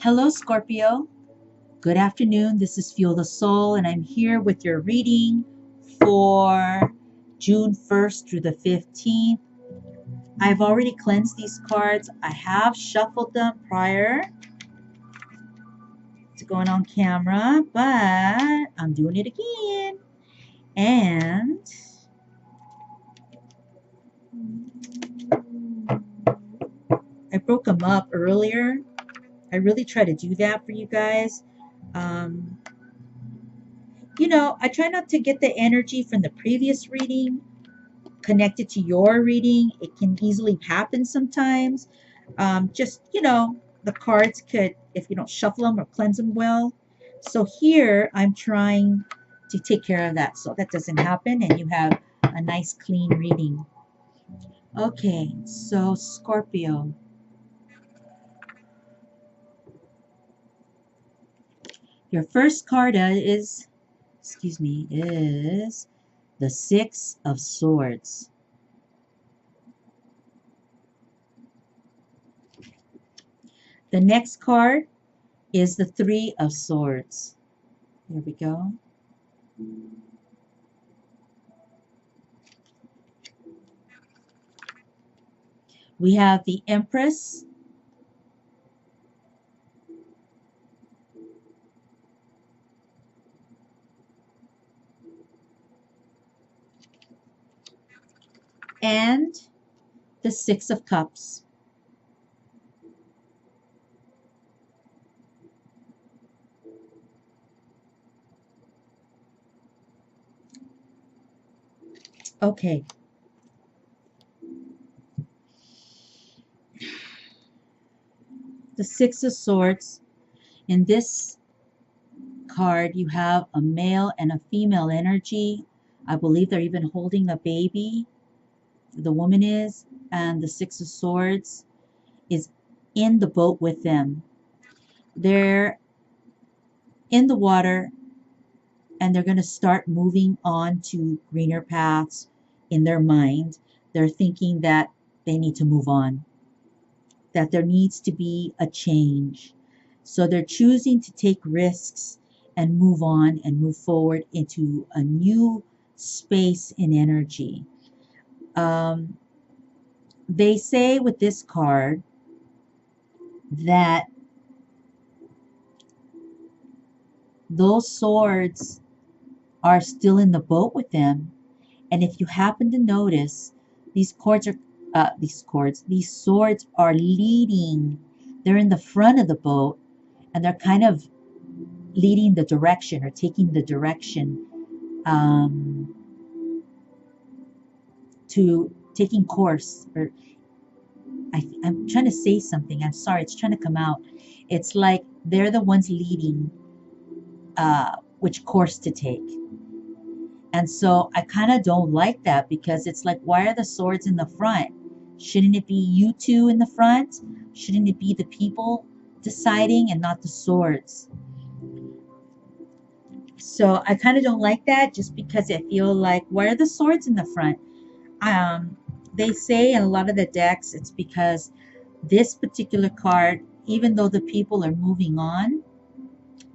Hello, Scorpio. Good afternoon. This is Fuel the Soul, and I'm here with your reading for June 1st through the 15th. I've already cleansed these cards. I have shuffled them prior to going on camera, but I'm doing it again. And I broke them up earlier. I really try to do that for you guys. Um, I try not to get the energy from the previous reading connected to your reading. It can easily happen sometimes. The cards could, if you don't shuffle them or cleanse them well. So here I'm trying to take care of that so that doesn't happen and you have a nice clean reading. Okay, so Scorpio. Your first card is the Six of Swords. The next card is the Three of Swords. Here we go. We have the Empress. And the Six of Cups. Okay. The Six of Swords. In this card, you have a male and a female energy. I believe they're even holding a baby. The woman is, and the Six of Swords is in the boat with them. They're in the water and they're going to start moving on to greener paths in their mind. They're thinking that they need to move on, that there needs to be a change. So they're choosing to take risks and move on and move forward into a new space in energy. They say with this card that those swords are still in the boat with them. And if you happen to notice, these swords are leading. They're in the front of the boat, and they're kind of leading the direction or taking the direction to taking course. Or I'm trying to say something. I'm sorry, it's trying to come out. It's like they're the ones leading which course to take. And so I kind of don't like that because it's like, why are the swords in the front? Shouldn't it be you two in the front? Shouldn't it be the people deciding and not the swords? So I kind of don't like that just because I feel like, why are the swords in the front? They say in a lot of the decks, it's because this particular card, even though the people are moving on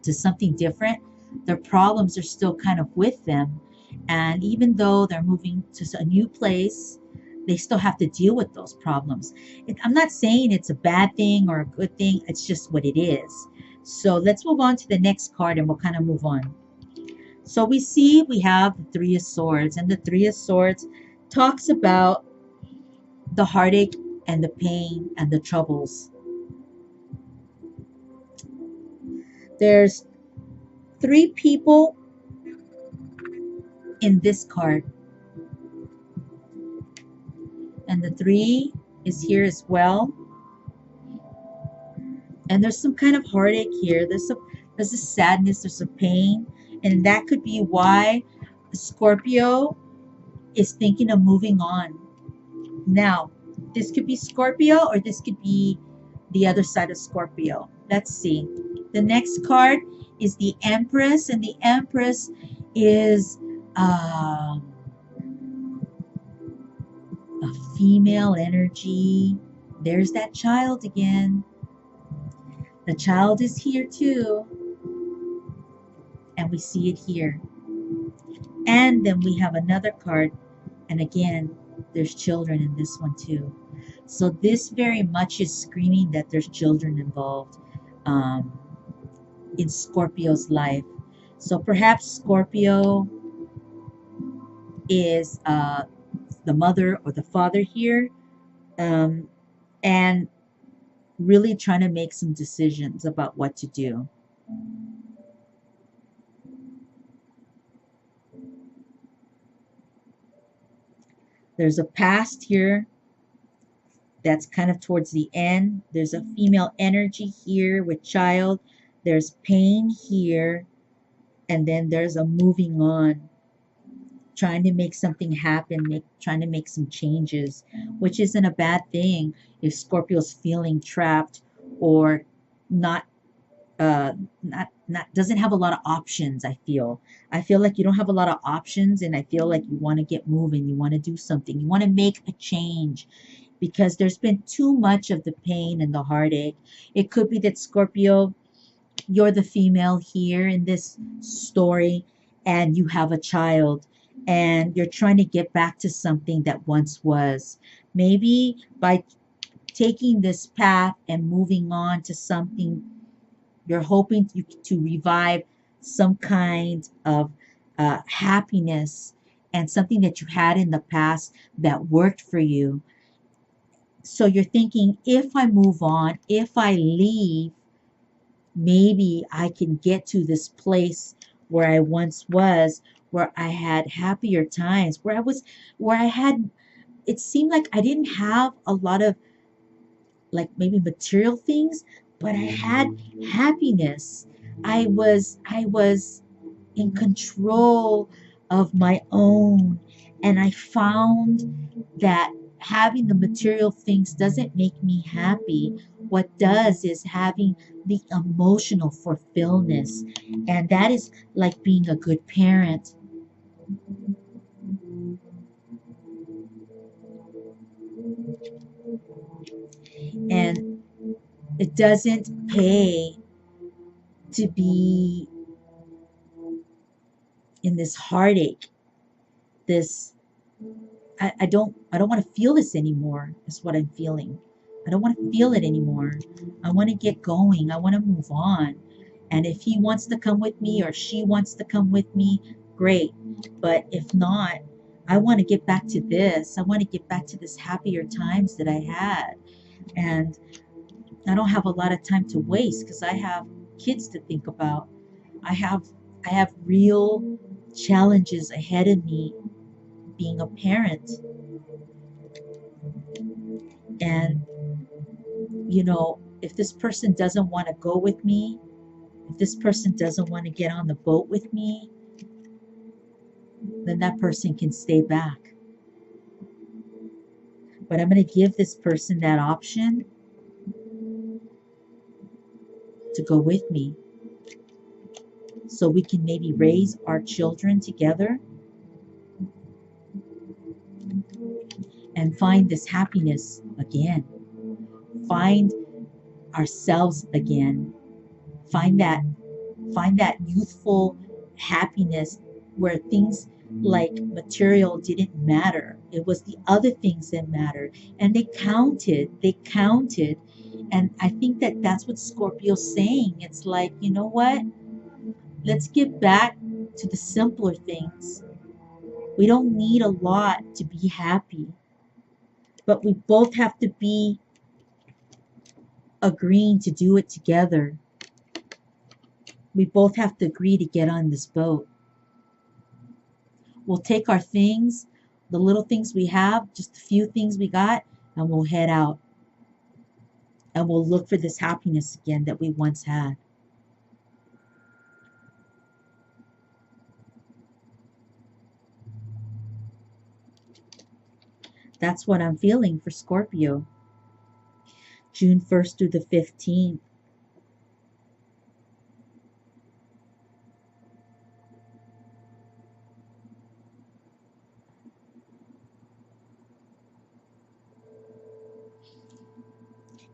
to something different, their problems are still kind of with them. And even though they're moving to a new place, they still have to deal with those problems. I'm not saying it's a bad thing or a good thing. It's just what it is. So let's move on to the next card and we'll kind of move on. So we have the Three of Swords, and the Three of Swords talks about the heartache and the pain and the troubles. There's three people in this card, and the three is here as well. And there's some kind of heartache here. There's a sadness, there's a pain, and that could be why Scorpio is thinking of moving on. Now, this could be Scorpio or this could be the other side of Scorpio. Let's see. The next card is the Empress, and the Empress is a female energy. There's that child again. The child is here too, and we see it here. And then we have another card, and again, there's children in this one too. So this very much is screaming that there's children involved um, in Scorpio's life. So perhaps Scorpio is the mother or the father here, um, and really trying to make some decisions about what to do. There's a past here that's kind of towards the end. There's a female energy here with child. There's pain here. And then there's a moving on, trying to make something happen, trying to make some changes, which isn't a bad thing if Scorpio's feeling trapped or not not doesn't have a lot of options. I feel like you don't have a lot of options, and I feel like you want to get moving, you want to do something, you want to make a change, because there's been too much of the pain and the heartache. It could be that Scorpio, you're the female here in this story, and you have a child, and you're trying to get back to something that once was. Maybe by taking this path and moving on to something, you're hoping to revive some kind of happiness and something that you had in the past that worked for you. So you're thinking, if I move on, if I leave, maybe I can get to this place where I once was, where I had happier times, where I had, it seemed like I didn't have a lot of like maybe material things, but I had happiness. I was in control of my own, and I found that having the material things doesn't make me happy. What does is having the emotional fulfillment, and that is like being a good parent. And it doesn't pay to be in this heartache, this I don't want to feel this anymore, is what I'm feeling. I don't want to feel it anymore. I want to get going. I want to move on. And if he wants to come with me or she wants to come with me, great. But if not, I want to get back to this. I want to get back to this happier times that I had. And I don't have a lot of time to waste because I have kids to think about. I have I have real challenges ahead of me being a parent. And if this person doesn't want to go with me, if this person doesn't want to get on the boat with me, then that person can stay back. But I'm going to give this person that option to go with me so we can maybe raise our children together and find this happiness again, find ourselves again, find that youthful happiness where things like material didn't matter. It was the other things that mattered, and they counted. And I think that that's what Scorpio's saying. It's like, you know what, let's get back to the simpler things. We don't need a lot to be happy, but we both have to be agreeing to do it together. We both have to agree to get on this boat. We'll take our things, the little things we have, just a few things we got, and we'll head out. And we'll look for this happiness again that we once had. That's what I'm feeling for Scorpio. June 1st through the 15th.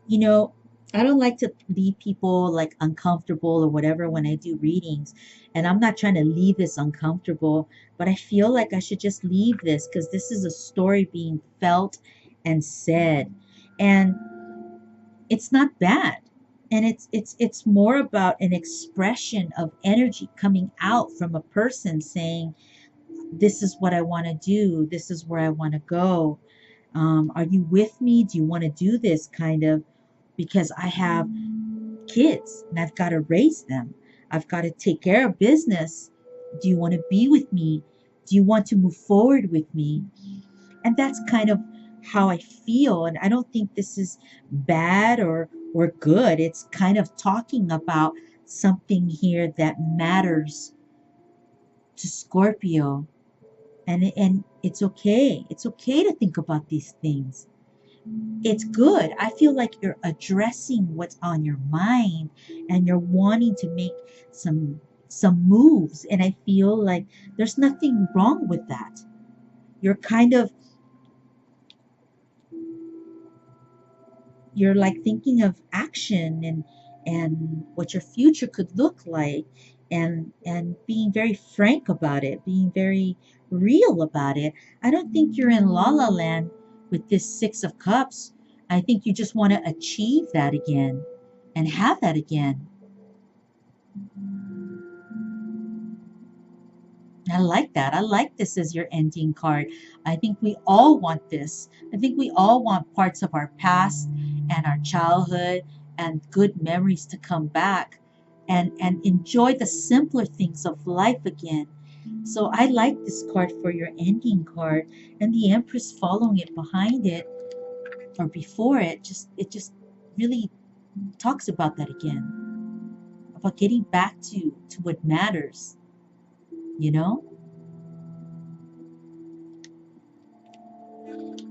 You know, I don't like to leave people like uncomfortable or whatever when I do readings. And I'm not trying to leave this uncomfortable, but I feel like I should just leave this because this is a story being felt and said. And it's not bad. And it's more about an expression of energy coming out from a person saying, this is what I want to do. This is where I want to go. Are you with me? Do you want to do this kind of? Because I have kids and I've got to raise them. I've got to take care of business. Do you want to be with me? Do you want to move forward with me? And that's kind of how I feel. And I don't think this is bad or good. It's kind of talking about something here that matters to Scorpio. And it's okay. It's okay to think about these things. It's good. I feel like you're addressing what's on your mind and you're wanting to make some moves, and I feel like there's nothing wrong with that. You're kind of you're like thinking of action and what your future could look like, and being very frank about it, being very real about it. I don't think you're in la la land with this 6 of cups. I think you just want to achieve that again and have that again. I like that. I like this as your ending card. I think we all want this. I think we all want parts of our past and our childhood and good memories to come back and enjoy the simpler things of life again. So I like this card for your ending card, and the Empress following it behind it or before it. Just really talks about that again, about getting back to what matters, you know?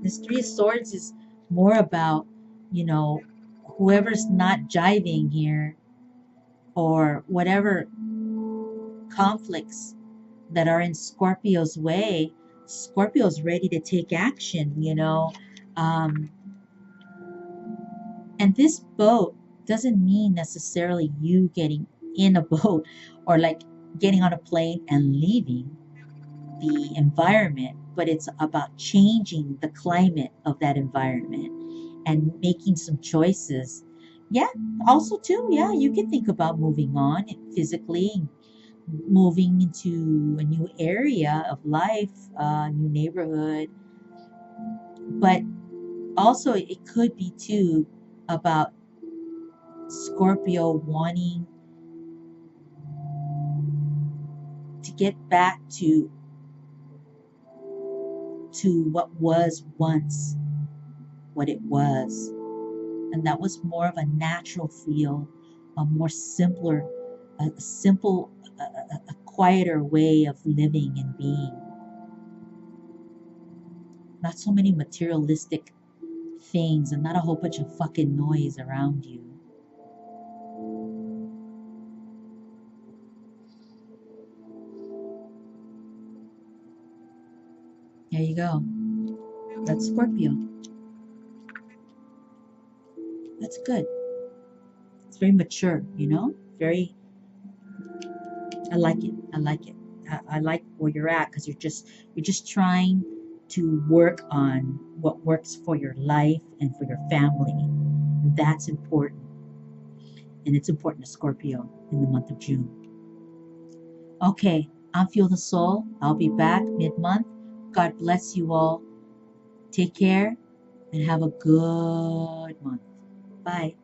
This Three of Swords is more about, you know, whoever's not jiving here or whatever conflicts that are in Scorpio's way. Scorpio's ready to take action, you know. Um, and this boat doesn't mean necessarily you getting in a boat or like getting on a plane and leaving the environment, but it's about changing the climate of that environment and making some choices. Yeah, also too, yeah, you can think about moving on physically, moving into a new area of life, a new neighborhood. But also it could be too about Scorpio wanting to get back to what was once what it was. And that was more of a natural feel, a more simpler, a simple, a quieter way of living and being. Not so many materialistic things and not a whole bunch of fucking noise around you. There you go. That's Scorpio. That's good. It's very mature, you know? Very, I like it. I like it. I like where you're at because you're just trying to work on what works for your life and for your family. That's important. And it's important to Scorpio in the month of June. Okay, I'm Feel the Soul. I'll be back mid-month. God bless you all. Take care and have a good month. Bye.